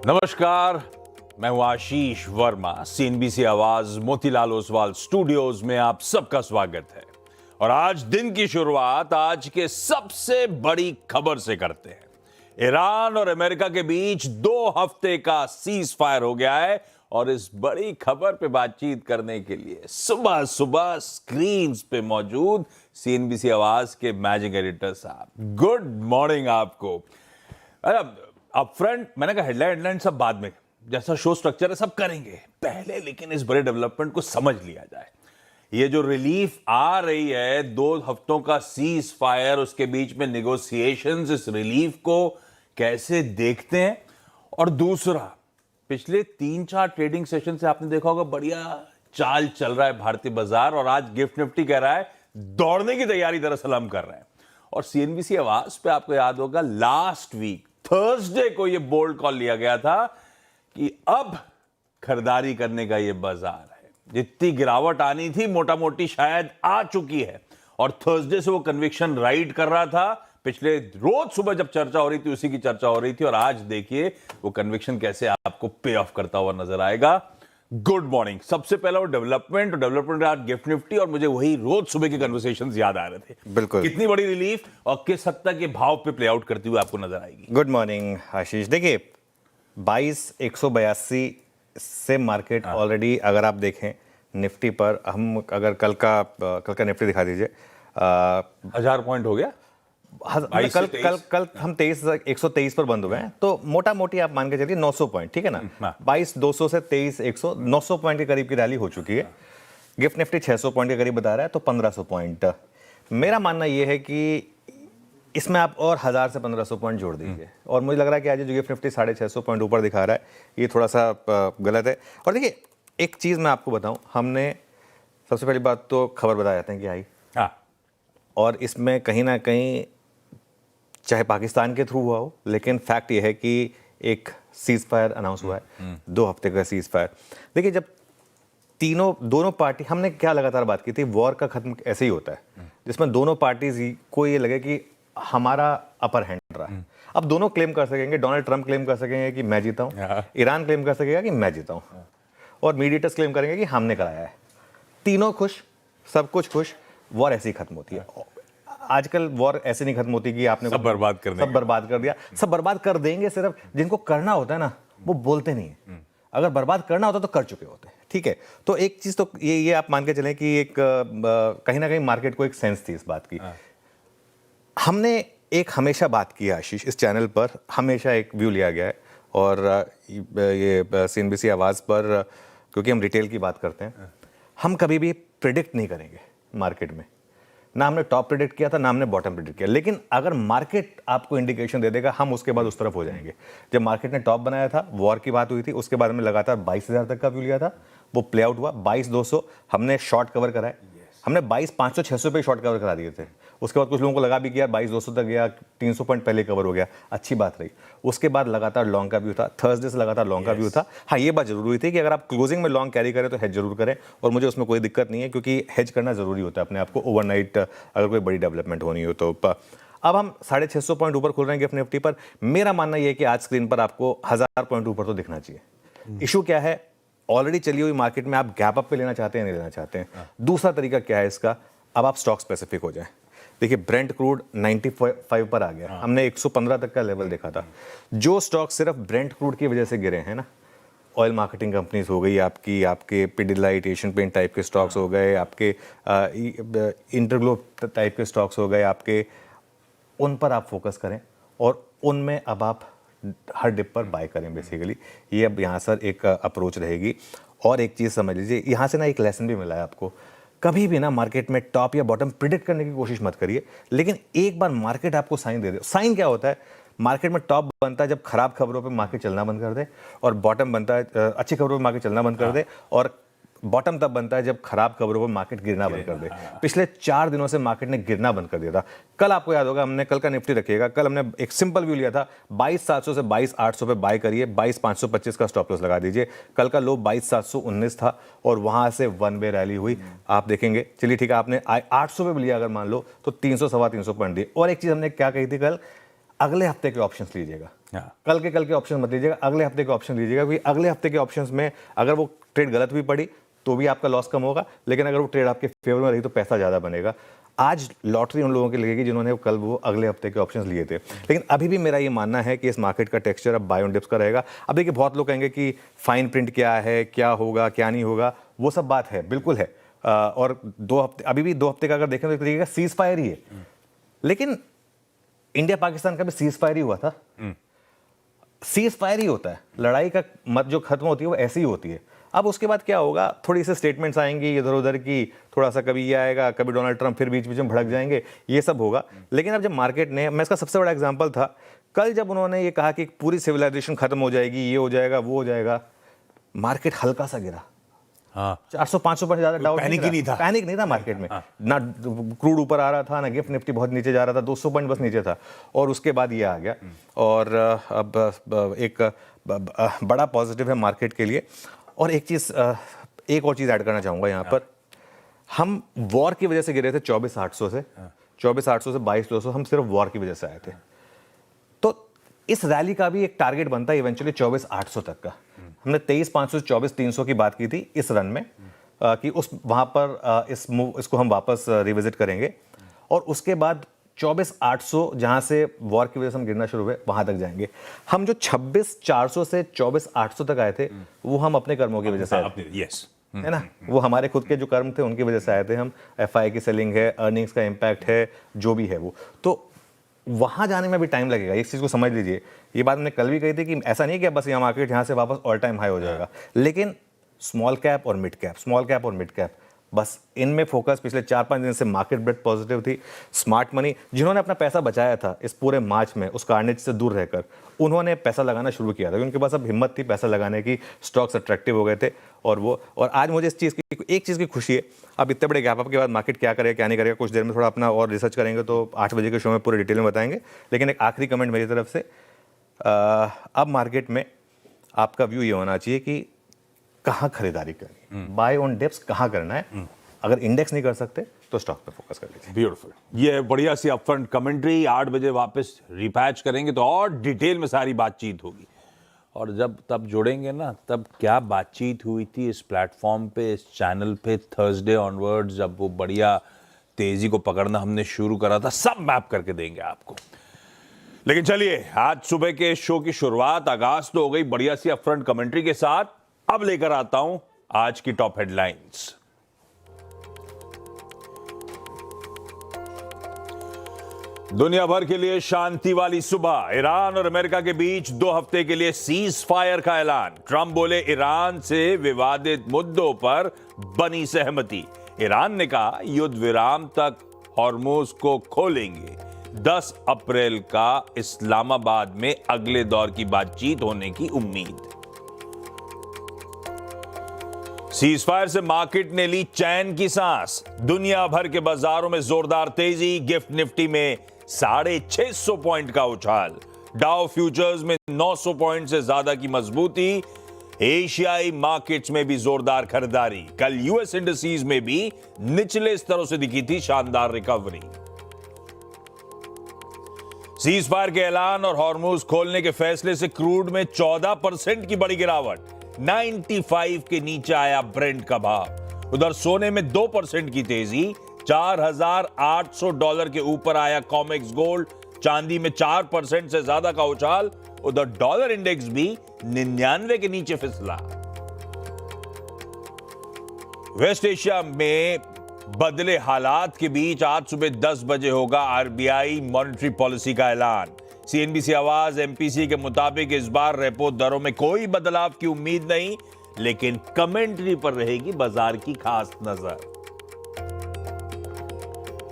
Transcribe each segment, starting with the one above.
नमस्कार, मैं हूं आशीष वर्मा। सीएनबीसी आवाज मोतीलाल ओसवाल स्टूडियोज में आप सबका स्वागत है। और आज दिन की शुरुआत आज के सबसे बड़ी खबर से करते हैं। ईरान और अमेरिका के बीच 2 हफ्ते का सीज फायर हो गया है और इस बड़ी खबर पे बातचीत करने के लिए सुबह सुबह स्क्रीन्स पे मौजूद सीएनबीसी आवाज के मैनेजिंग एडिटर साहब, गुड मॉर्निंग आपको। अप फ्रंट मैंने कहा हेडलाइन सब बाद में, जैसा शो स्ट्रक्चर है सब करेंगे पहले, लेकिन इस बड़े डेवलपमेंट को समझ लिया जाए। ये जो रिलीफ आ रही है, 2 हफ्तों का सीज फायर, उसके बीच में निगोशिएशंस, इस रिलीफ को कैसे देखते हैं। और दूसरा, पिछले 3-4 ट्रेडिंग सेशन से आपने देखा होगा बढ़िया चाल चल रहा है भारतीय बाजार, और आज गिफ्ट निफ्टी कह रहा है दौड़ने की तैयारी दरअसल हम कर रहे हैं। और सीएनबीसी आवाज पे आपको याद होगा लास्ट वीक थर्सडे को ये बोल्ड कॉल लिया गया था कि अब खरीदारी करने का ये बाजार है। जितनी गिरावट आनी थी मोटा मोटी शायद आ चुकी है, और थर्सडे से वो कन्विक्शन राइड कर रहा था। पिछले रोज सुबह जब चर्चा हो रही थी उसी की चर्चा हो रही थी, और आज देखिए वो कन्विक्शन कैसे आपको पे ऑफ करता हुआ नजर आएगा। Good morning. सबसे पहला वो डेवलपमेंट आज गिफ्ट निफ्टी, और मुझे वही रोज सुबह के कन्वर्सेशंस याद आ रहे थे। बिल्कुल, कितनी बड़ी रिलीफ और किस हद तक ये भाव पे प्ले आउट करती हुई आपको नजर आएगी। गुड मॉर्निंग आशीष। देखिए 22,182 से मार्केट ऑलरेडी, अगर आप देखें निफ्टी पर, हम अगर कल का निफ्टी दिखा दीजिए, 1000 पॉइंट हो गया। कल हम 123 पर बंद हुए हैं, तो मोटा मोटी आप मान के चलिए 900 पॉइंट, ठीक है ना। 22,200 से 23,100, 900 पॉइंट के करीब की रैली हो चुकी है। गिफ्ट निफ्टी 600 पॉइंट के करीब बता रहा है, तो 1500 पॉइंट। मेरा मानना यह है कि इसमें आप और 1000 से 1500 पॉइंट जोड़ दीजिए, और मुझे लग रहा है कि आज जो गिफ्ट निफ्टी 650 पॉइंट ऊपर दिखा रहा है, ये थोड़ा सा गलत है। और देखिए एक चीज़ मैं आपको बताऊं, हमने सबसे पहली बात तो खबर बता जाते हैं कि आई, और इसमें कहीं ना कहीं चाहे पाकिस्तान के थ्रू हुआ हो, लेकिन फैक्ट ये है कि एक सीज फायर अनाउंस हुआ है, 2 हफ्ते का सीज फायर। देखिए जब दोनों पार्टी, हमने क्या लगातार बात की थी, वॉर का खत्म ऐसे ही होता है जिसमें दोनों पार्टीज को ये लगे कि हमारा अपर हैंड रहा है। अब दोनों क्लेम कर सकेंगे, डोनाल्ड ट्रंप क्लेम कर सकेंगे कि मैं जीता हूं, ईरान क्लेम कर सकेगा कि मैं जीता हूं, और मीडिएटर्स क्लेम करेंगे कि हमने कराया है। तीनों खुश, सब कुछ खुश, वॉर ऐसे ही खत्म होती है। आजकल वॉर ऐसे नहीं खत्म होती कि आपने सब बर्बाद कर दिया। सब बर्बाद कर देंगे, सिर्फ जिनको करना होता है ना वो बोलते नहीं है। अगर बर्बाद करना होता तो कर चुके होते, ठीक है। तो एक चीज तो ये आप मान के चलें कि एक कहीं ना कहीं मार्केट को एक सेंस थी इस बात की। हमने एक हमेशा बात की है आशीष, इस चैनल पर हमेशा एक व्यू लिया गया है, और ये सीएनबीसी आवाज पर, क्योंकि हम रिटेल की बात करते हैं, हम कभी भी प्रिडिक्ट नहीं करेंगे मार्केट में। ना हमने टॉप प्रेडिक्ट किया था, ना हमने बॉटम प्रेडिक्ट किया, लेकिन अगर मार्केट आपको इंडिकेशन दे देगा, हम उसके बाद उस तरफ हो जाएंगे। जब मार्केट ने टॉप बनाया था, वॉर की बात हुई थी, उसके बाद में लगातार 22,000 तक का व्यू लिया था, वो प्ले आउट हुआ। 22,200 हमने शॉर्ट कवर कराए, हमने 22,500 600 पे शॉर्ट कवर करा दिए थे। उसके बाद कुछ लोगों को लगा भी किया 22,200 तक गया, 300 पॉइंट पहले कवर हो गया, अच्छी बात रही। उसके बाद लगातार लॉन्ग का व्यू था, थर्सडे से लगातार लॉन्ग का व्यू था। हाँ, ये बात जरूरी हुई थी कि अगर आप क्लोजिंग में लॉन्ग कैरी करें तो हेज जरूर करें, और मुझे उसमें कोई दिक्कत नहीं है, क्योंकि हेज करना जरूरी होता है अपने आप को ओवरनाइट, अगर कोई बड़ी डेवलपमेंट होनी हो तो। अब हम 650 पॉइंट ऊपर खुल रहे हैं गिफ्ट निफ्टी पर। मेरा मानना यह है कि आज स्क्रीन पर आपको 1000 पॉइंट ऊपर तो दिखना चाहिए। इशू क्या है, ऑलरेडी चली हुई मार्केट में आप गैप अप पे लेना चाहते हैं, नहीं लेना चाहते हैं। दूसरा तरीका क्या है इसका, अब आप स्टॉक स्पेसिफिक हो जाए। देखिए ब्रेंट क्रूड 95 पर आ गया, हमने 115 तक का लेवल देखा था। जो स्टॉक सिर्फ ब्रेंट क्रूड की वजह से गिरे हैं ना, ऑयल मार्केटिंग कंपनीज हो गई आपकी, आपके पिडिलाइट, एशियन पेंट टाइप के स्टॉक्स हो गए, आपके इंटरग्लोब टाइप के स्टॉक्स हो गए आपके, उन पर आप फोकस करें, और उनमें अब आप हर डिप पर बाय करें बेसिकली। ये अब यहाँ सर एक अप्रोच रहेगी। और एक चीज़ समझ लीजिए, यहाँ से ना एक लेसन भी मिला है आपको, कभी भी ना मार्केट में टॉप या बॉटम प्रिडिक्ट करने की कोशिश मत करिए, लेकिन एक बार मार्केट आपको साइन दे दे। साइन क्या होता है, मार्केट में टॉप बनता है जब खराब खबरों पे मार्केट चलना बंद कर दे, और बॉटम बनता है अच्छी खबरों पे मार्केट चलना बंद कर दे, और बॉटम तब बनता है जब खराब खबरों पर मार्केट गिरना बंद कर दे। पिछले 4 दिनों से मार्केट ने गिरना बंद कर दिया था। कल आपको याद होगा, हमने कल का निफ्टी रखिएगा, कल हमने एक सिंपल व्यू लिया था, 22,700 से 22,800 पे बाय करिए, 22,525 का स्टॉप लॉस लगा दीजिए। कल का लो 22,719 था, और वहां से वन वे रैली हुई, आप देखेंगे। चलिए ठीक है, आपने 800 पे भी लिया अगर मान लो, तो 300 सवा 300 पॉइंट दिए। और एक चीज हमने क्या कही थी कल, अगले हफ्ते के ऑप्शंस लीजिएगा, हाँ। कल के ऑप्शन मत लीजिएगा, अगले हफ्ते के ऑप्शन लीजिएगा, क्योंकि अगले हफ्ते के ऑप्शंस में अगर वो ट्रेड गलत भी पड़ी तो भी आपका लॉस कम होगा, लेकिन अगर वो ट्रेड आपके फेवर में रही तो पैसा ज़्यादा बनेगा। आज लॉटरी उन लोगों की लगेगी जिन्होंने कल वो अगले हफ्ते के ऑप्शंस लिए थे। लेकिन अभी भी मेरा ये मानना है कि इस मार्केट का टेक्सचर अब बाय ऑन डिप्स का रहेगा। अब देखिए, बहुत लोग कहेंगे कि फाइन प्रिंट क्या है, क्या होगा क्या नहीं होगा, वो सब बात है, बिल्कुल है। और 2 हफ्ते, अभी भी 2 हफ्ते का अगर देखें तो एक तरीके का सीज फायर ही है। लेकिन इंडिया पाकिस्तान का भी सीज फायर ही हुआ था। सीज फायर ही होता है, लड़ाई का मत जो खत्म होती है वो ऐसी ही होती है। अब उसके बाद क्या होगा, थोड़ी सी स्टेटमेंट्स आएंगी इधर उधर की, थोड़ा सा कभी ये आएगा, कभी डोनाल्ड ट्रंप फिर बीच बीच में भड़क जाएंगे, ये सब होगा। लेकिन अब जब मार्केट ने, मैं इसका सबसे बड़ा एग्जांपल था कल जब उन्होंने ये कहा कि पूरी सिविलाइजेशन खत्म हो जाएगी, ये हो जाएगा वो हो जाएगा, मार्केट हल्का सा गिरा। हाँ, 400-500 पॉइंट ज्यादा डाउन पैनिक ही नहीं था। पैनिक नहीं था मार्केट में। ना क्रूड ऊपर आ रहा था, ना गिफ्ट निफ्टी बहुत नीचे जा रहा था, 200 पॉइंट बस नीचे था। और उसके बाद ये आ गया, और अब एक बड़ा पॉजिटिव है मार्केट के लिए। और एक और चीज़ ऐड करना चाहूँगा यहाँ पर, हम वॉर की वजह से गिरे थे 24,800 से, 24,800 से 22,200, हम सिर्फ वॉर की वजह से आए थे। तो इस रैली का भी एक टारगेट बनता है इवेंचुअली 24,800 तक का। हमने 23,500 से 24,300 की बात की थी इस रन में, कि उस वहाँ पर इसको हम वापस रिविजिट करेंगे, और उसके बाद 24,800 जहाँ से वॉर की वजह से हम गिरना शुरू हुए वहाँ तक जाएंगे। हम जो 26,400 से 24,800 तक आए थे वो हम अपने कर्मों की वजह से आए थे, यस, है ना। वो हमारे खुद के जो कर्म थे उनकी वजह से आए थे हम। एफआई की सेलिंग है, अर्निंग्स का इम्पैक्ट है, जो भी है वो, तो वहाँ जाने में भी टाइम लगेगा। इस चीज़ को समझ लीजिए। ये बात मैंने कल भी कही थी कि ऐसा नहीं कि बस यहाँ मार्केट यहाँ से वापस ऑल टाइम हाई हो जाएगा, लेकिन स्मॉल कैप और मिड कैप, स्मॉल कैप और मिड कैप, बस इनमें फोकस। पिछले 4-5 दिन से मार्केट ब्रेड पॉजिटिव थी। स्मार्ट मनी जिन्होंने अपना पैसा बचाया था इस पूरे मार्च में, उस कार्नेज से दूर रहकर उन्होंने पैसा लगाना शुरू किया था, क्योंकि उनके पास अब हिम्मत थी पैसा लगाने की, स्टॉक्स अट्रैक्टिव हो गए थे। और आज मुझे इस चीज़ की, एक चीज़ की खुशी है, अब इतने बड़े गैप अप के बाद मार्केट क्या करेगा क्या नहीं करेगा, कुछ देर में थोड़ा अपना और रिसर्च करेंगे तो 8 बजे के शो में पूरे डिटेल में बताएंगे। लेकिन एक आखिरी कमेंट मेरी तरफ से, अब मार्केट में आपका व्यू ये होना चाहिए कि कहाँ खरीदारी करनी, बाय ऑन डिप्स कहाँ करना है। अगर इंडेक्स नहीं कर सकते तो स्टॉक पे फोकस कर लीजिए। ब्यूटीफुल। ये बढ़िया सी अपफ्रंट कमेंट्री। 8 बजे वापस रिपैच करेंगे तो और डिटेल में सारी बातचीत होगी, और जब तब जोड़ेंगे ना, तब क्या बातचीत हुई थी इस प्लेटफॉर्म पे, इस चैनल पे थर्सडे ऑनवर्ड्स, जब वो बढ़िया तेजी को पकड़ना हमने शुरू करा था, सब मैप करके देंगे आपको। लेकिन चलिए, आज सुबह के शो की शुरुआत, आगाज तो हो गई बढ़िया सी अपफ्रंट कमेंट्री के साथ। अब लेकर आता हूं आज की टॉप हेडलाइंस। दुनिया भर के लिए शांति वाली सुबह। ईरान और अमेरिका के बीच 2 हफ्ते के लिए सीज फायर का ऐलान। ट्रंप बोले ईरान से विवादित मुद्दों पर बनी सहमति। ईरान ने कहा युद्ध विराम तक हॉर्मुज को खोलेंगे। 10 अप्रैल का इस्लामाबाद में अगले दौर की बातचीत होने की उम्मीद। सीज फायर से मार्केट ने ली चैन की सांस। दुनिया भर के बाजारों में जोरदार तेजी। गिफ्ट निफ्टी में 650 पॉइंट का उछाल। डाउ फ्यूचर्स में 900 पॉइंट से ज्यादा की मजबूती। एशियाई मार्केट्स में भी जोरदार खरीदारी। कल यूएस इंडिसेज में भी निचले स्तरों से दिखी थी शानदार रिकवरी। सीज फायर के ऐलान और हॉर्मुज खोलने के फैसले से क्रूड में 14% की बड़ी गिरावट। 95 के नीचे आया ब्रेंट का भाव। उधर सोने में 2% की तेजी। $4,800 के ऊपर आया कॉमेक्स गोल्ड। चांदी में 4% से ज्यादा का उछाल। उधर डॉलर इंडेक्स भी 99 के नीचे फिसला। वेस्ट एशिया में बदले हालात के बीच आज सुबह 10 बजे होगा आरबीआई मॉनेटरी पॉलिसी का ऐलान। सीएनबीसी आवाज एमपीसी के मुताबिक इस बार रेपो दरों में कोई बदलाव की उम्मीद नहीं, लेकिन कमेंट्री पर रहेगी बाजार की खास नजर।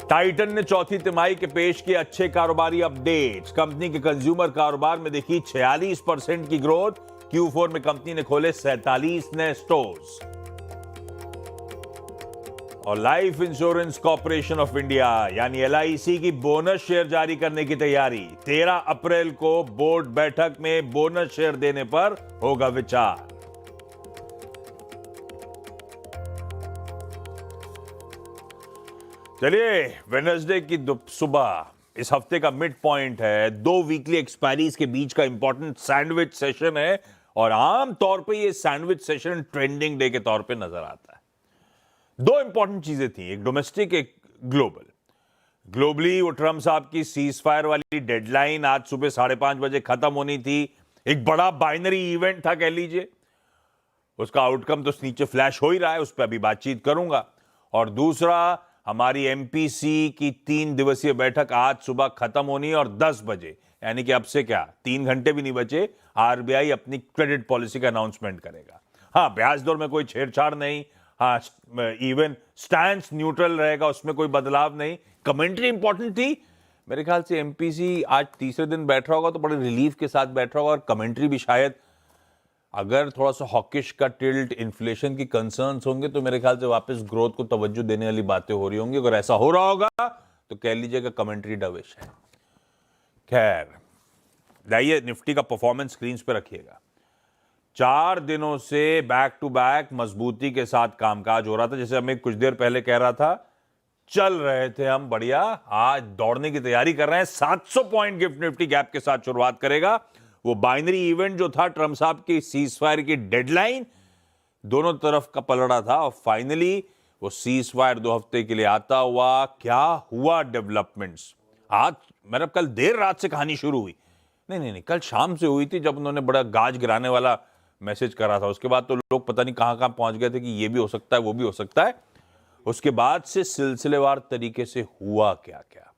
टाइटन ने चौथी तिमाही के पेश किए अच्छे कारोबारी अपडेट्स। कंपनी के कंज्यूमर कारोबार में देखी 46% की ग्रोथ। Q4 में कंपनी ने खोले 47 नए स्टोर्स। और life insurance corporation of India यानी LIC की बोनस शेयर जारी करने की तैयारी। 13 अप्रैल को बोर्ड बैठक में बोनस शेयर देने पर होगा विचार। चलिए, वेडनेसडे की सुबह इस हफ्ते का मिड पॉइंट है, 2 वीकली एक्सपायरीज के बीच का इंपॉर्टेंट सैंडविच सेशन है और आम तौर पे ये सैंडविच सेशन ट्रेंडिंग डे के तौर पे नजर आता है। 2 इंपॉर्टेंट चीजें थी, एक डोमेस्टिक एक ग्लोबल। ग्लोबली वो ट्रम्प साहब की सीज फायर वाली डेडलाइन आज सुबह 5:30 बजे खत्म होनी थी। एक बड़ा बाइनरी इवेंट था कह लीजिए, उसका आउटकम तो नीचे फ्लैश हो ही रहा है, उस पर अभी बातचीत करूंगा। और दूसरा, हमारी एमपीसी की 3 दिवसीय बैठक आज सुबह खत्म होनी है और 10 बजे, यानी कि अब से क्या 3 घंटे भी नहीं बचे, आरबीआई अपनी क्रेडिट पॉलिसी का अनाउंसमेंट करेगा। हाँ, ब्याज दर में कोई छेड़छाड़ नहीं, हाँ इवन स्टैंड न्यूट्रल रहेगा, उसमें कोई बदलाव नहीं। कमेंट्री इंपॉर्टेंट थी, मेरे ख्याल से एमपीसी आज तीसरे दिन बैठ रहा होगा तो बड़े रिलीफ के साथ बैठ रहा होगा, और कमेंट्री भी शायद, अगर थोड़ा सा हॉकिश का टिल्ट, इन्फ्लेशन की कंसर्न्स होंगे तो मेरे ख्याल से वापस ग्रोथ को तवज्जो देने वाली बातें हो रही होंगी। अगर ऐसा हो रहा होगा तो कह लीजिएगा कमेंट्री डविश है। खैर, लाइए निफ्टी का परफॉर्मेंस स्क्रीन पे रखिएगा। 4 दिनों से बैक टू बैक मजबूती के साथ कामकाज हो रहा था। जैसे हमें कुछ देर पहले कह रहा था, चल रहे थे हम बढ़िया, आज दौड़ने की तैयारी कर रहे हैं। 700 पॉइंट गिफ्ट निफ्टी गैप के साथ शुरुआत करेगा। वो बाइनरी इवेंट जो था, ट्रम्प साहब की सीज फायर की डेडलाइन, दोनों तरफ का पलड़ा था और फाइनली वो सीज फायर 2 हफ्ते के लिए आता हुआ। क्या हुआ डेवलपमेंट्स? आज मतलब कल देर रात से कहानी शुरू हुई, नहीं, कल शाम से हुई थी, जब उन्होंने बड़ा गाज गिराने वाला मैसेज करा था। उसके बाद तो लोग पता नहीं कहां कहां पहुंच गए थे कि ये भी हो सकता है, वो भी हो सकता है। उसके बाद से सिलसिलेवार तरीके से हुआ क्या क्या,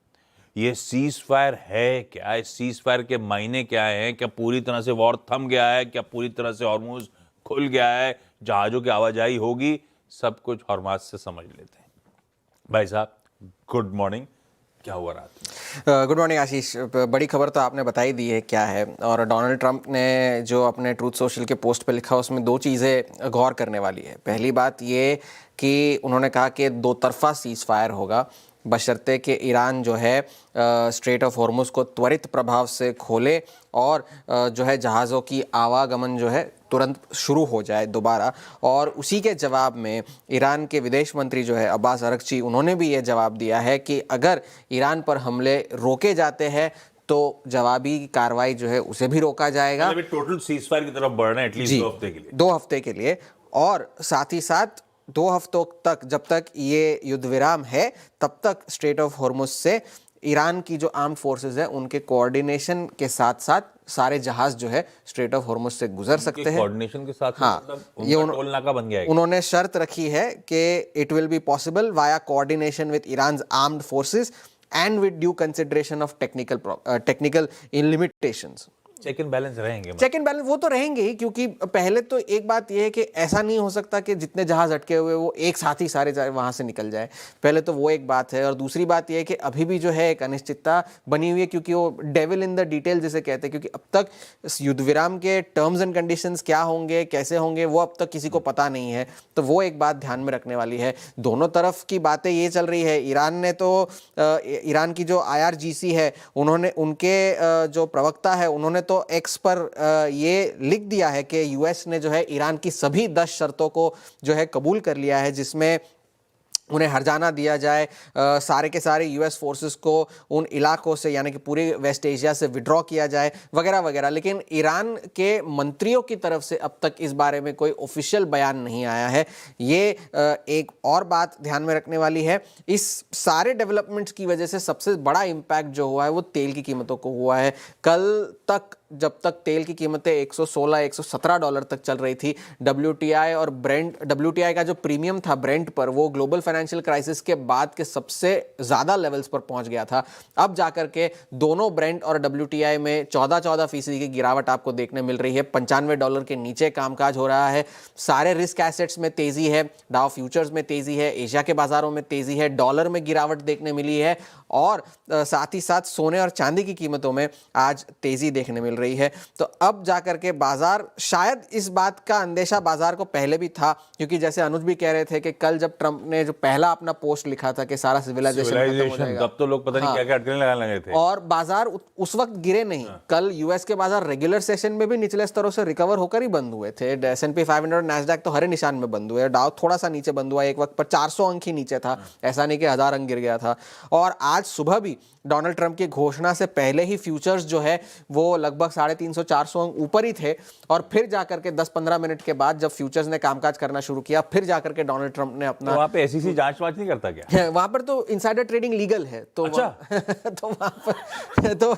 ये सीज फायर है क्या, इस सीज फायर के मायने क्या हैं, क्या पूरी तरह से वॉर थम गया है, क्या पूरी तरह से हॉर्मुज खुल गया है, जहाजों की आवाजाही होगी, सब कुछ हॉर्मुज से समझ लेते हैं। भाई साहब गुड मॉर्निंग, क्या हुआ रात में? गुड मॉर्निंग आशीष। बड़ी खबर तो आपने बताई दी है क्या है, और डोनाल्ड ट्रंप ने जो अपने ट्रूथ सोशल के पोस्ट पे लिखा, उसमें 2 चीज़ें गौर करने वाली है। पहली बात ये कि उन्होंने कहा कि 2 तरफा सीज फायर होगा, बशर्ते कि ईरान जो है स्ट्रेट ऑफ हॉर्मुज को त्वरित प्रभाव से खोले और जो है जहाज़ों की आवागमन जो है तुरंत शुरू हो जाए दोबारा। और उसी के जवाब में ईरान के विदेश मंत्री जो है अब्बास अरगची, उन्होंने भी ये जवाब दिया है कि अगर ईरान पर हमले रोके जाते हैं तो जवाबी कार्रवाई जो है उसे भी रोका जाएगा। टोटल सीज फायर की तरफ बढ़ रहे हैं एटलीस्ट 2 हफ्ते के लिए। 2 हफ्ते के लिए, और साथ ही साथ 2 हफ्तों तक, जब तक ये युद्ध विराम है, तब तक स्ट्रेट ऑफ हॉर्मुज से ईरान की जो आर्म्ड फोर्सेस है उनके कोऑर्डिनेशन के साथ साथ सारे जहाज जो है स्ट्रेट ऑफ हॉर्मुज से गुजर सकते हैं। कोऑर्डिनेशन के साथ, हाँ, मतलब ये टोल नाका बन गया है। उन्होंने शर्त रखी है कि it will be possible via coordination with Iran's armed forces and with due consideration of technical limitations. Check and balance रहेंगे, चेक एंड बैलेंस वो तो रहेंगे ही, क्योंकि पहले तो एक बात यह है कि ऐसा नहीं हो सकता कि जितने जहाज अटके हुए वो एक साथ ही सारे वहां से निकल जाए। पहले तो वो एक बात है, और दूसरी बात यह है कि अभी भी जो है एक अनिश्चितता बनी हुई है, क्योंकि वो डेविल इन द डिटेल जिसे कहते हैं, क्योंकि अब तक युद्ध विराम के टर्म्स एंड कंडीशंस क्या होंगे, कैसे होंगे, वो अब तक किसी को पता नहीं है। तो वो एक बात ध्यान में रखने वाली है। दोनों तरफ की बातें ये चल रही है। ईरान ने तो ईरान की जो IRGC है, उन्होंने, उनके जो प्रवक्ता है, उन्होंने तो एक्स पर ये लिख दिया है कि यूएस ने जो है ईरान की सभी 10 शर्तों को जो है कबूल कर लिया है, जिसमें उन्हें हर्जाना दिया जाए, सारे के सारे यूएस फोर्सेस को उन इलाकों से, यानी कि पूरे वेस्ट एशिया से विड्रॉ किया जाए, वगैरह वगैरह। लेकिन ईरान के मंत्रियों की तरफ से अब तक इस बारे में कोई ऑफिशियल बयान नहीं आया है। ये एक और बात ध्यान में रखने वाली है। इस सारे डेवलपमेंट्स की वजह से सबसे बड़ा इम्पैक्ट जो हुआ है वो तेल की कीमतों को हुआ है। कल तक, जब तक तेल की कीमतें $116-117 तक चल रही थी, WTI और ब्रेंट, WTI का जो प्रीमियम था ब्रेंट पर, वो ग्लोबल फाइनेंशियल क्राइसिस के बाद के सबसे ज़्यादा लेवल्स पर पहुंच गया था। अब जाकर के दोनों ब्रेंट और WTI में 14% की गिरावट आपको देखने मिल रही है। $95 के नीचे कामकाज हो रहा है। सारे रिस्क एसेट्स में तेज़ी है, डाउ फ्यूचर्स में तेज़ी है, एशिया के बाज़ारों में तेज़ी है, डॉलर में गिरावट देखने मिली है, और साथ ही साथ सोने और चांदी की कीमतों में आज तेज़ी देखने मिल रही है। तो अब जाकर के बाजार, शायद इस बात का अंदेशा बाजार को पहले भी था, क्योंकि जैसे अनुज भी कह रहे थे कि कल जब ट्रंप ने जो पहला अपना पोस्ट लिखा था कि सारा सिविलाइजेशन खत्म हो जाएगा, तब तो लोग पता नहीं क्या-क्या अटकलें लगाने लगे थे। और बाजार उस वक्त गिरे नहीं। कल यूएस के बाजार रेगुलर सेशन में भी निचले स्तरों से रिकवर होकर ही बंद हुए थे। S&P 500 और नैस्डैक तो हरे निशान में बंद हुए। डाउ थोड़ा सा नीचे बंद हुआ, एक वक्त पर 400 अंक ही नीचे था, ऐसा नहीं कि 1000 अंक गिर गया था। और आज सुबह भी डोनाल्ड ट्रंप की घोषणा से पहले ही फ्यूचर्स जो है वो लगभग 350-400 अंक ऊपर ही थे, और फिर जाकर के 10-15 मिनट के बाद जब फ्यूचर्स ने कामकाज करना शुरू किया, फिर जाकर के डोनाल्ड ट्रंप ने अपना, तो वहां पे SEC जांच वांच नहीं करता क्या? वहां पर तो इनसाइडर ट्रेडिंग लीगल है, तो अच्छा। तो वहां पर तो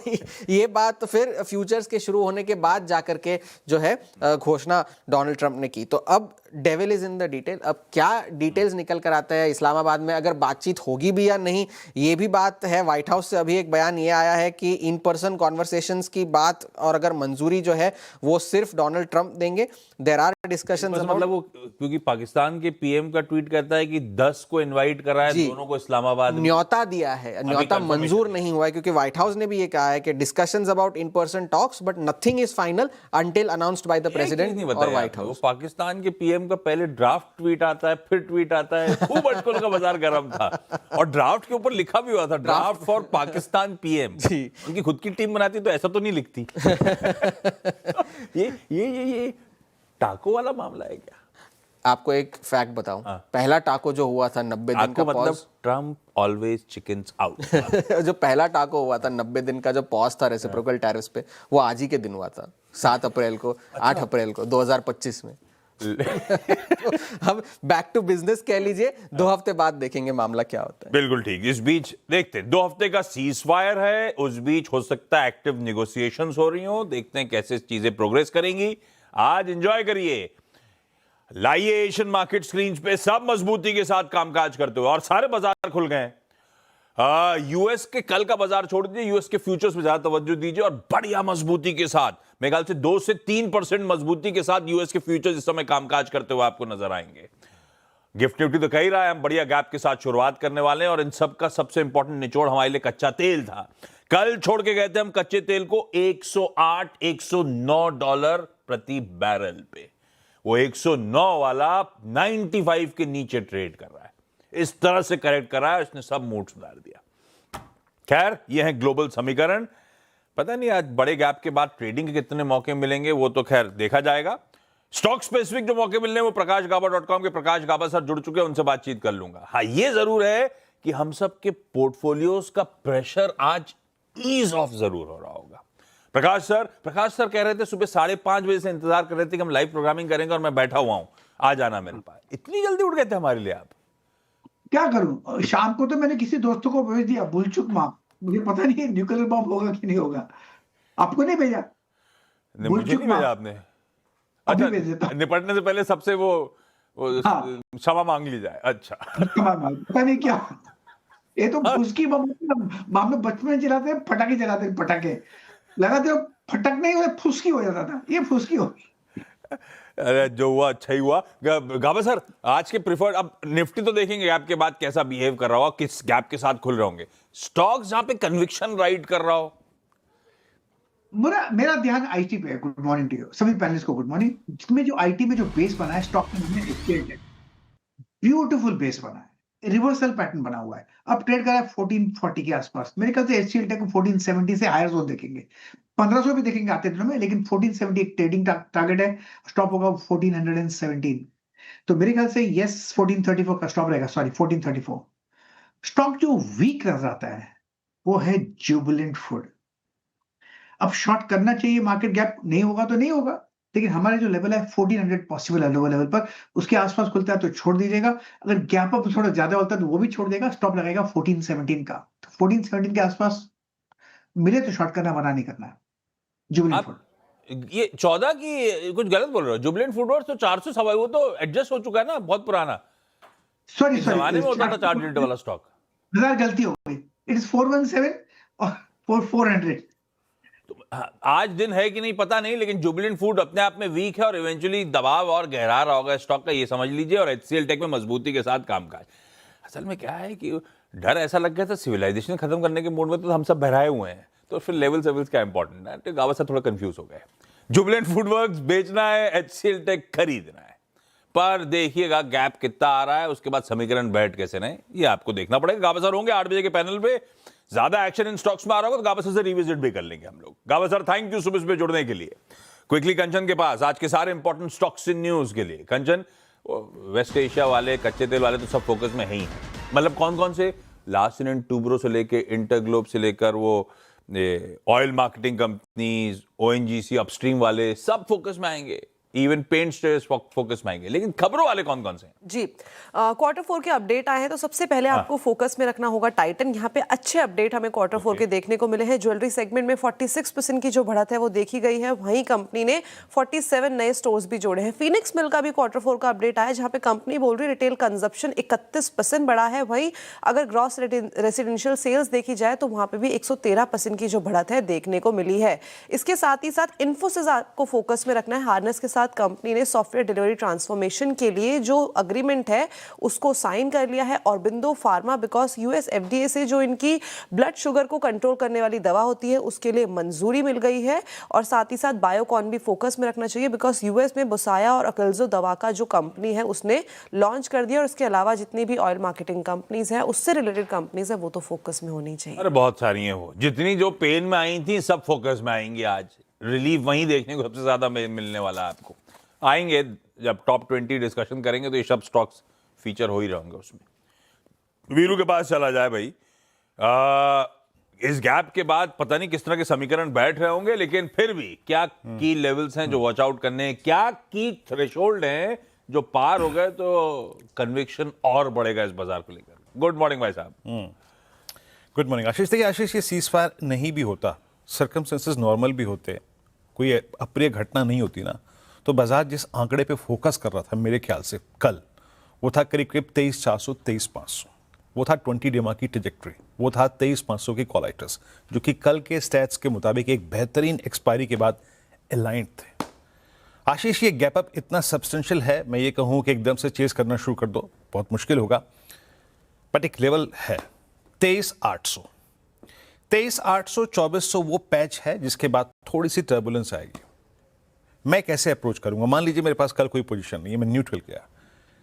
ये बात तो फिर फ्यूचर्स के शुरू होने के बाद जाकर के जो है घोषणा डोनाल्ड ट्रंप ने की। तो अब devil is in the detail. अब क्या डिटेल्स निकल कर आता है इस्लामाबाद में, अगर बातचीत होगी भी या नहीं, ये भी बात है। व्हाइट हाउस से अभी एक बयान ये आया है कि इन पर्सन कॉन्वर्सेशंस की बात और अगर मंजूरी जो है वो सिर्फ डोनाल्ड ट्रंप देंगे। देयर आर डिस्कशंस, मतलब वो क्योंकि पाकिस्तान के PM का ट्वीट कहता है कि 10 को इनवाइट करा है, दोनों को इस्लामाबाद में न्योता दिया है, न्योता मंजूर नहीं हुआ है, क्योंकि व्हाइट हाउस ने भी ये कहा है कि discussions about in person talks but nothing is final until announced by the president और व्हाइट हाउस। पाकिस्तान के PM का पहले ड्राफ्ट ट्वीट आता है, फिर ट्वीट आता है, खूब अटकल का बाजार गर्म था, और ड्राफ्ट के ऊपर लिखा भी हुआ था ड्राफ्ट फॉर पाकिस्तान PM। उनकी खुद की टीम बनाती तो ऐसा तो नहीं लिखती। ये टाको वाला मामला है क्या? आपको एक फैक्ट बताऊं, पहला टाको जो हुआ था 90 दिन का मतलब pause, Trump always chickens out. जो पहला टाको हुआ था 90 दिन का जो पॉज था रेसिप्रोकल टैरिफ्स पे, वो आज ही के दिन हुआ था, 7 अप्रैल को, 8 अप्रैल को 2025 में। तो हम बैक टू बिजनेस कह लीजिए, 2 हफ्ते बाद देखेंगे मामला क्या होता है। बिल्कुल ठीक। इस बीच देखते हैं, 2 हफ्ते का सीज फायर है, उस बीच हो सकता है एक्टिव निगोशिएशंस हो रही हो, देखते हैं कैसे चीजें प्रोग्रेस करेंगी। आज एंजॉय करिए, लाइए एशियन मार्केट स्क्रीन पे सब मजबूती के साथ कामकाज करते हुए, और सारे बाजार खुल गए। यूएस के कल का बाजार छोड़ दीजिए, यूएस के फ्यूचर्स पे ज्यादा तवज्जो दीजिए, और बढ़िया मजबूती के साथ, मेरे ख्याल से 2 से 3% मजबूती के साथ यूएस के फ्यूचर्स इस समय कामकाज करते हुए आपको नजर आएंगे। गिफ्ट निफ्टी तो कह ही रहा है, हम बढ़िया गैप के साथ शुरुआत करने वाले हैं, और इन सब का सबसे इंपॉर्टेंट निचोड़ हमारे लिए कच्चा तेल था। कल छोड़ के गए थे हम कच्चे तेल को $108-109 प्रति बैरल पे, वो 109 वाला 95 के नीचे ट्रेड कर रहा है। इस तरह से करेक्ट कर रहा है, उसने सब मूड सुधार दिया। खैर, ये है ग्लोबल समीकरण। पता नहीं आज बड़े गैप के बाद ट्रेडिंग के कितने मौके मिलेंगे, वो तो खैर देखा जाएगा। स्टॉक स्पेसिफिक जो मौके मिलने वो प्रकाशगाबा.com के प्रकाश गाबा सर जुड़ चुके हैं, उनसे बातचीत कर लूंगा। हाँ, ये जरूर है कि हम सब के पोर्टफोलियोज का प्रेशर आज ईज ऑफ जरूर हो रहा होगा। प्रकाश सर कह रहे थे सुबह 5:30 बजे से इंतजार कर रहे थे कि हम लाइव प्रोग्रामिंग करेंगे, और मैं बैठा हुआ हूं, आ जाना मेरे पास। इतनी जल्दी उठ गए थे हमारे लिए आप? क्या करूं, शाम को तो मैंने किसी दोस्तों को भेज दिया, बुलचुक मां, मुझे पता नहीं न्यूक्लियर बॉम्ब होगा कि नहीं होगा। आपको नहीं भेजा? मुझे नहीं भेजा आपने? अभी भेज देता हूं। निपटने से पहले सबसे वो क्षमा मांग ली जाए। अच्छा, पता नहीं क्या, ये तो फुसकी मामले बचपन में चलाते हैं, पटाखे चलाते हैं, पटाखे लगाते हो, फटक नहीं हुआ, फुसकी हो जाता था, ये फुसकी हो। अरे जो हुआ अच्छा ही हुआ। गाबा सर, आज के प्रिफर्ड, अब निफ्टी तो देखेंगे गैप के बाद कैसा बिहेव कर रहा होगा, किस गैप के साथ खुल रहे होंगे। स्टॉक्स जहां पे कन्विक्शन राइड कर रहा हो? मेरा ध्यान आईटी पे है। गुड मॉर्निंग टू यू सभी पैनलिस्ट को, गुड मॉर्निंग। जिसमें जो आईटी में जो बेस बना है स्टॉक में, ब्यूटीफुल बेस बना है, रिवर्सल पैटर्न बना हुआ है। अब ट्रेड कर रहा है 1440 के आसपास। मेरे ख्याल से एचसीएल टेक को 1470 से हायर जोन देखेंगे, 1500 भी देखेंगे आते दिनों में, लेकिन 1470 एक ट्रेडिंग टारगेट है। स्टॉप होगा 1417। तो मेरे ख्याल से यस 1434 का स्टॉप रहेगा, सॉरी 1434। स्टॉक जो वीक नजर आता है वो है जुबिलेंट फूड। अब शॉर्ट करना चाहिए, मार्केट गैप नहीं होगा तो नहीं होगा, लेकिन हमारे जो लेवल है 1400 पॉसिबल है लोअर लेवल पर, उसके आसपास खुलता है तो छोड़ दीजिएगा। अगर गैप अप थोड़ा ज्यादा होता है तो वो भी छोड़ देगा। स्टॉप लगेगा 1417 का, तो 1417 के आसपास मिले तो शॉर्ट करना, मना नहीं करना है। जुबिलेंट फूड ये 14 की कुछ गलत बोल रहे हो। जुबिलेंट फूडवर्क्स तो 400 सवा, वो तो एडजस्ट हो चुका है ना, बहुत पुराना। सॉरी जमाने में होता था 4 डिजिट वाला स्टॉक। गलती हो गई, इट इज 417 और 400। आज दिन है कि नहीं पता नहीं, लेकिन जुबिलेंट फूड अपने आप में वीक है और इवेंचुअली दबाव और गहरा रहा होगा स्टॉक का, ये समझ लीजिए। और एचसीएल टेक में मजबूती के साथ कामकाज। असल में क्या है कि डर ऐसा लग गया था सिविलाइजेशन खत्म करने के मूड में, तो हम सब बहराए हुए हैं, तो फिर लेवल्स क्या इंपॉर्टेंट है, तो गावस्कर थोड़ा कंफ्यूज हो गए। जुबिलेंट फूडवर्क्स बेचना है, HCL टेक खरीदना है, पर देखिएगा गैप कितना आ रहा है, उसके बाद समीकरण बैठ कैसे नहीं, ये आपको देखना पड़ेगा। गावस्कर होंगे 8 बजे के पैनल पे, ज्यादा एक्शन इन स्टॉक्स में आ रहा होगा तो गावस्कर से रिविजिट भी कर लेंगे हम लोग। गावस्कर थैंक यू सुबह में जुड़ने के लिए। क्विकली कंचन के पास आज के सारे इंपॉर्टेंट स्टॉक्स इन न्यूज के लिए। कंचन, वेस्ट एशिया वाले, कच्चे तेल वाले तो सब फोकस में है ही है, मतलब कौन कौन से? लास्ट इन टूब्रो से लेके इंटरग्लोब से लेकर वो oil marketing companies, ONGC upstream वाले सब फोकस में आएंगे, इवन पेंट स्टेयर्स फोकस में आएंगे। लेकिन खबरों वाले कौन कौन से हैं? जी, Q4 के अपडेट आए हैं तो सबसे पहले आपको फोकस में रखना होगा टाइटन। यहाँ पे अच्छे अपडेट हमें Q4 के देखने को मिले हैं। ज्वेलरी सेगमेंट में 46% की जो बढ़त है वो देखी गई है। वहीं कंपनी ने 47 नए स्टोर्स भी जोड़े हैं। फीनिक्स मिल का भी Q4 का अपडेट आया, जहाँ पे कंपनी बोल रही रिटेल कंजप्शन 31% बढ़ा है। वहीं अगर ग्रॉस रेसिडेंशियल सेल्स देखी जाए तो वहाँ पे भी 113% की जो बढ़त है देखने को मिली है। इसके साथ ही साथ इन्फोसिस आपको फोकस में रखना है। हार्नेस के साथ कंपनी ने सॉफ्टवेयर डिलीवरी ट्रांसफॉर्मेशन के लिए जो अग्रीमेंट है उसको साइन कर लिया है। Aurobindo pharma, because US FDA से जो इनकी ब्लड शुगर को कंट्रोल करने वाली दवा होती है उसके लिए मंजूरी मिल गई है। और साथ ही साथ बायोकॉन भी फोकस में रखना चाहिए, बिकॉज US में बोसाया और अकल्जो दवा का जो कंपनी है उसने लॉन्च कर दिया। और इसके अलावा जितनी भी ऑयल मार्केटिंग कंपनीज है उससे रिलेटेड कंपनीज है वो तो फोकस में होनी चाहिए। अरे बहुत सारी हैं, वो जितनी जो पेन में आई थी सब फोकस में आएंगी। आज रिलीफ वहीं देखने को सबसे ज्यादा मिलने वाला है आपको। आएंगे जब टॉप 20 डिस्कशन करेंगे तो ये सब स्टॉक्स फीचर हो ही रहेंगे उसमें। वीरू के पास चला जाए भाई। इस गैप के बाद पता नहीं किस तरह के समीकरण बैठ रहे होंगे, लेकिन फिर भी क्या की लेवल्स हैं जो वॉच आउट करने हैं, क्या की थ्रेशोल्ड हैं जो पार हो गए तो कन्विक्शन और बढ़ेगा इस बाजार को लेकर। गुड मॉर्निंग भाई साहब। गुड मॉर्निंग आशीष। देखिए आशीष, ये सीजफायर नहीं भी होता, सर्कमस्टेंसेस नॉर्मल भी होते, कोई अप्रिय घटना नहीं होती ना, तो बाजार जिस आंकड़े पे फोकस कर रहा था मेरे ख्याल से कल, वो था करीब करीब 23,400 23,500, वो था 20 डेमा की ट्रेजेक्ट्री, वो था 23,500 की कॉलाइटस, जो कि कल के स्टैट्स के मुताबिक एक बेहतरीन एक्सपायरी के बाद अलाइंड थे। आशीष, ये गैप अप इतना सब्सटेंशियल है, मैं ये कहूँ कि एकदम से चेस करना शुरू कर दो बहुत मुश्किल होगा, बट एक लेवल है 23,800, 23,800 2400 वो पैच है जिसके बाद थोड़ी सी टर्बुलेंस आएगी। मैं कैसे अप्रोच करूंगा? मान लीजिए मेरे पास कल कोई पोजीशन नहीं है, मैं न्यूट्रल किया।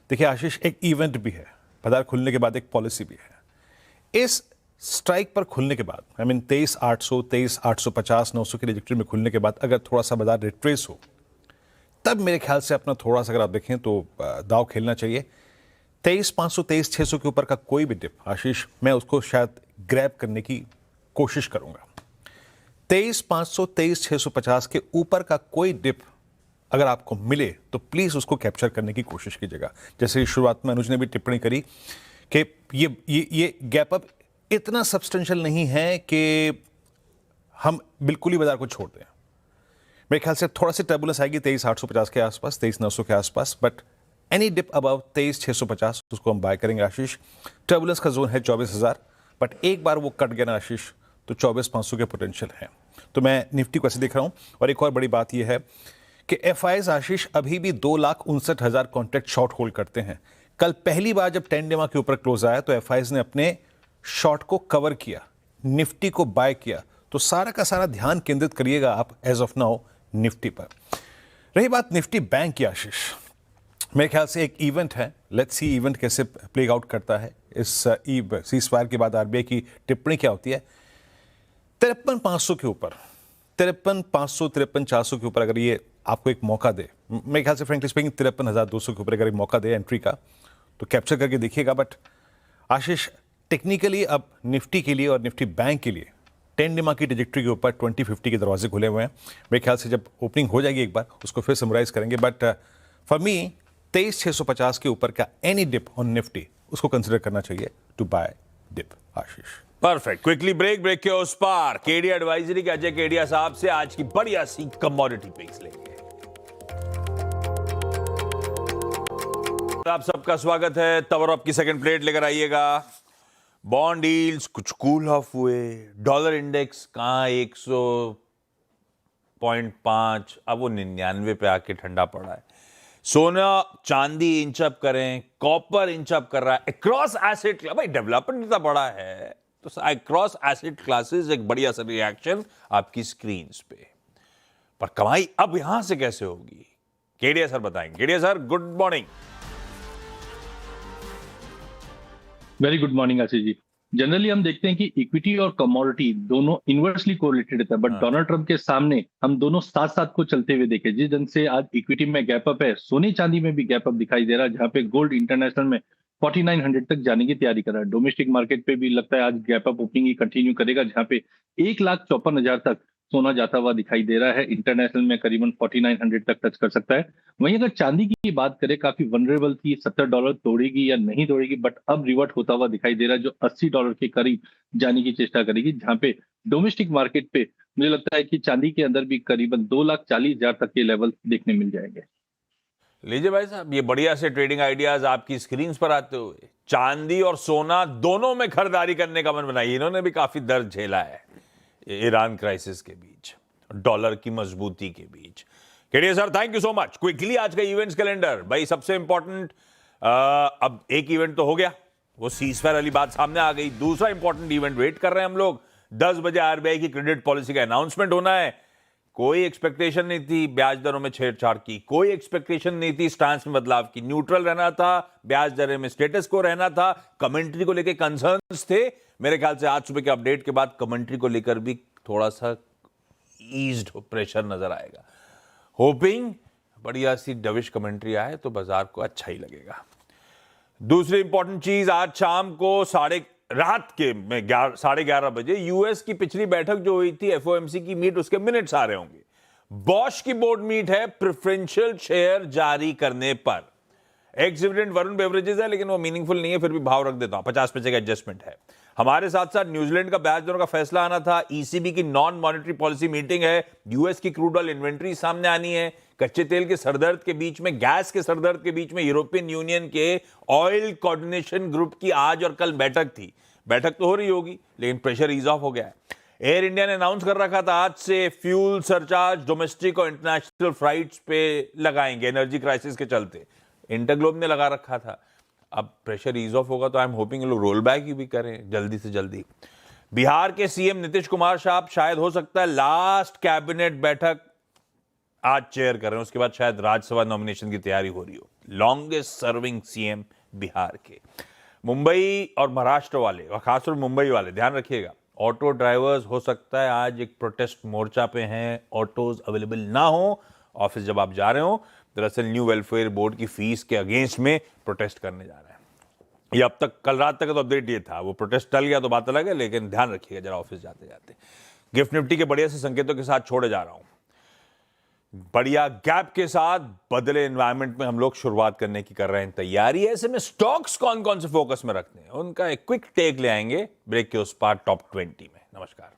देखिए आशीष, एक इवेंट भी है, बाजार खुलने के बाद एक पॉलिसी भी है। इस स्ट्राइक पर खुलने के बाद, आई मीन 23,800 23,850 900 की ट्रेजेक्टरी में खुलने के बाद अगर थोड़ा सा बाजार रिट्रेस हो, तब मेरे ख्याल से अपना थोड़ा सा अगर आप देखें तो दाव खेलना चाहिए। 23,500 23,600 के ऊपर का कोई भी डिप आशीष, मैं उसको शायद ग्रैब करने की कोशिश करूंगा। 23,500 23,650 के ऊपर का कोई डिप अगर आपको मिले तो प्लीज उसको कैप्चर करने की कोशिश कीजिएगा। जैसे शुरुआत में अनुज ने भी टिप्पणी करी कि ये गैप अप इतना सब्सटेंशियल नहीं है कि हम बिल्कुल ही बाजार को छोड़ दें। मेरे ख्याल से थोड़ा सा टर्बुलेंस आएगी 23,850 के आसपास, 23,900 के आसपास, बट एनी डिप अबव 23,650 उसको हम बाय करेंगे आशीष। टर्बुलेंस का जोन है 24,000, बट एक बार वो कट गया ना आशीष तो 24,500 के पोटेंशियल है। तो मैं निफ्टी को ऐसे देख रहा हूं। और एक और बड़ी बात यह है कि एफआईज आशीष अभी भी 2,59,000 कॉन्ट्रैक्ट शॉर्ट होल्ड करते हैं। कल पहली बार जब 10 डेमा के ऊपर क्लोज आया तो एफआईज ने अपने शॉर्ट को कवर किया, निफ्टी को बाय किया। तो सारा का सारा ध्यान केंद्रित करिएगा आप एज ऑफ नाउ निफ्टी पर। रही बात निफ्टी बैंक की आशीष, मेरे ख्याल से एक इवेंट है, लेट्स सी इवेंट कैसे प्ले आउट करता है। इस सीजफायर के बाद आरबीआई की टिप्पणी क्या होती है। 53,500 के ऊपर, 53,500 53,400 के ऊपर अगर ये आपको एक मौका दे, मेरे ख्याल से फ्रेंकली स्पीकिंग 53,200 के ऊपर अगर एक मौका दे एंट्री का, तो कैप्चर करके देखिएगा। बट आशीष, टेक्निकली अब निफ्टी के लिए और निफ्टी बैंक के लिए 10 डेमा की ट्रेजेक्टरी के ऊपर 2050 के दरवाजे खुले हुए हैं। मेरे ख्याल से जब ओपनिंग हो जाएगी एक बार उसको फिर समराइज करेंगे। बट फॉर मी 23,650 के ऊपर का एनी डिप ऑन निफ्टी उसको कंसिडर करना चाहिए to buy dip Ashish. Perfect. Quickly break के उस पार केडिया एडवाइजरी के अजय केडिया साहब से आज की बढ़िया सी कमोडिटी पिक्स लेंगे। आप सबका स्वागत है। तवर आपकी सेकंड प्लेट लेकर आइएगा। बॉन्ड यील्ड्स कुछ कूल ऑफ हुए, डॉलर इंडेक्स कहां 100.5, अब वो 99 पे आके ठंडा पड़ा है। सोना चांदी इंच अप करें, कॉपर इंच अप कर रहा है अक्रॉस एसेट। भाई डेवलपमेंट इतना बड़ा है, तो अक्रॉस एसेट क्लासेस एक बढ़िया सा रिएक्शन आपकी स्क्रीन पे। पर कमाई अब यहां से कैसे होगी, केडिया सर बताएंगे। Kedia sir, good morning. Very good morning Ashish ji. Generally हम देखते हैं कि इक्विटी और कमोडिटी दोनों इनवर्सली कोरिलेटेड रहता है, बट डोनाल्ड ट्रंप के सामने हम दोनों साथ साथ को चलते हुए देखे। जिस ढंग से आज इक्विटी में गैप अप है, सोने चांदी में भी गैप अप दिखाई दे रहा है, जहां पे गोल्ड इंटरनेशनल में 4900 तक जाने की तैयारी कर रहा है। डोमेस्टिक मार्केट पे भी लगता है आज गैप अप ओपनिंग ही कंटिन्यू करेगा, जहां पे 1,54,000 तक सोना जाता हुआ दिखाई दे रहा है। इंटरनेशनल में करीबन 4900 तक टच कर सकता है। वहीं अगर चांदी की बात करें, काफी वनरेबल थी, $70 तोड़ेगी या नहीं तोड़ेगी, बट अब रिवर्ट होता हुआ दिखाई दे रहा है, जो $80 के करीब जाने की चेष्टा करेगी, जहां पे डोमेस्टिक मार्केट पे मुझे लगता है कि चांदी के अंदर भी करीबन 2,40,000 तक के लेवल देखने मिल जाएंगे। लीजिए भाई साहब, ये बढ़िया से ट्रेडिंग आइडियाज आपकी स्क्रीन पर आते हुए चांदी और सोना दोनों में खरीदारी करने का मन बनाई। इन्होंने भी काफी दर्द झेला है ईरान क्राइसिस के बीच, डॉलर की मजबूती के बीच। Kedia sir, thank you so much. Quickly आज का इवेंट्स कैलेंडर भाई, सबसे इंपॉर्टेंट अब एक इवेंट तो हो गया, वो सीजफायर वाली बात सामने आ गई। दूसरा इंपॉर्टेंट इवेंट वेट कर रहे हैं हम लोग, 10 बजे आरबीआई की क्रेडिट पॉलिसी का अनाउंसमेंट होना है। कोई एक्सपेक्टेशन नहीं थी ब्याज दरों में छेड़छाड़ की, कोई एक्सपेक्टेशन नहीं थी स्टांस में बदलाव की। न्यूट्रल रहना था, ब्याज दरें में स्टेटस को रहना था। कमेंट्री को लेकर कंसर्न्स थे। मेरे ख्याल से आज सुबह के अपडेट के बाद कमेंट्री को लेकर भी थोड़ा सा ईज्ड प्रेशर नजर आएगा। होपिंग बढ़िया सी डविश कमेंट्री आए तो बाजार को अच्छा ही लगेगा। दूसरी इंपॉर्टेंट चीज, आज शाम को रात के में 11:30 बजे यूएस की पिछली बैठक जो हुई थी एफओएमसी की मीट, उसके मिनट्स आ रहे होंगे। बॉश की बोर्ड मीट है प्रेफरेंशियल शेयर जारी करने पर। एक्स डिविडेंड वरुण बेवरेजेस है, लेकिन वो मीनिंगफुल नहीं है, फिर भी भाव रख देता हूं, 50 पैसे का एडजस्टमेंट है। हमारे साथ साथ न्यूजीलैंड का ब्याज दरों का फैसला आना था, ईसीबी की नॉन मॉनेटरी पॉलिसी मीटिंग है, यूएस की क्रूड ऑयल इन्वेंट्री सामने आनी है, कच्चे तेल के सरदर्द के बीच में, गैस के सरदर्द के बीच में यूरोपियन यूनियन के ऑयल कोऑर्डिनेशन ग्रुप की आज और कल बैठक थी। बैठक तो हो रही होगी, लेकिन प्रेशर ईज ऑफ हो गया है। एयर इंडिया ने अनाउंस कर रखा था आज से फ्यूल सरचार्ज डोमेस्टिक और इंटरनेशनल फ्लाइट्स पे लगाएंगे एनर्जी क्राइसिस के चलते। इंटरग्लोब ने लगा रखा था। अब प्रेशर ईज ऑफ होगा तो आई एम होपिंग लोग रोल बैक ही भी करें जल्दी से जल्दी। बिहार के सीएम नीतीश कुमार साहब शायद हो सकता है लास्ट कैबिनेट बैठक आज चेयर कर रहे हैं, उसके बाद शायद राज्यसभा नॉमिनेशन की तैयारी हो रही हो। लॉन्गेस्ट सर्विंग सीएम बिहार के। मुंबई और महाराष्ट्र वाले और खासतौर मुंबई वाले ध्यान रखिएगा, ऑटो ड्राइवर्स हो सकता है आज एक प्रोटेस्ट मोर्चा पे हैं, ऑटोज अवेलेबल ना हो ऑफिस जब आप जा रहे हो। दरअसल न्यू वेलफेयर बोर्ड की फीस के अगेंस्ट में प्रोटेस्ट करने जा रहे हैं। ये अब तक कल रात तक तो अपडेट ये था, वो प्रोटेस्ट टल गया तो बात अलग है, लेकिन ध्यान रखिएगा जरा ऑफिस जाते जाते। गिफ्ट निफ्टी के बढ़िया से संकेतों के साथ छोड़े जा रहा हूं। बढ़िया गैप के साथ बदले एनवायरनमेंट में हम लोग शुरुआत करने की कर रहे हैं तैयारी। ऐसे में स्टॉक्स कौन कौन से फोकस में रखते हैं, उनका एक क्विक टेक ले आएंगे ब्रेक के उस पार टॉप 20 में। नमस्कार।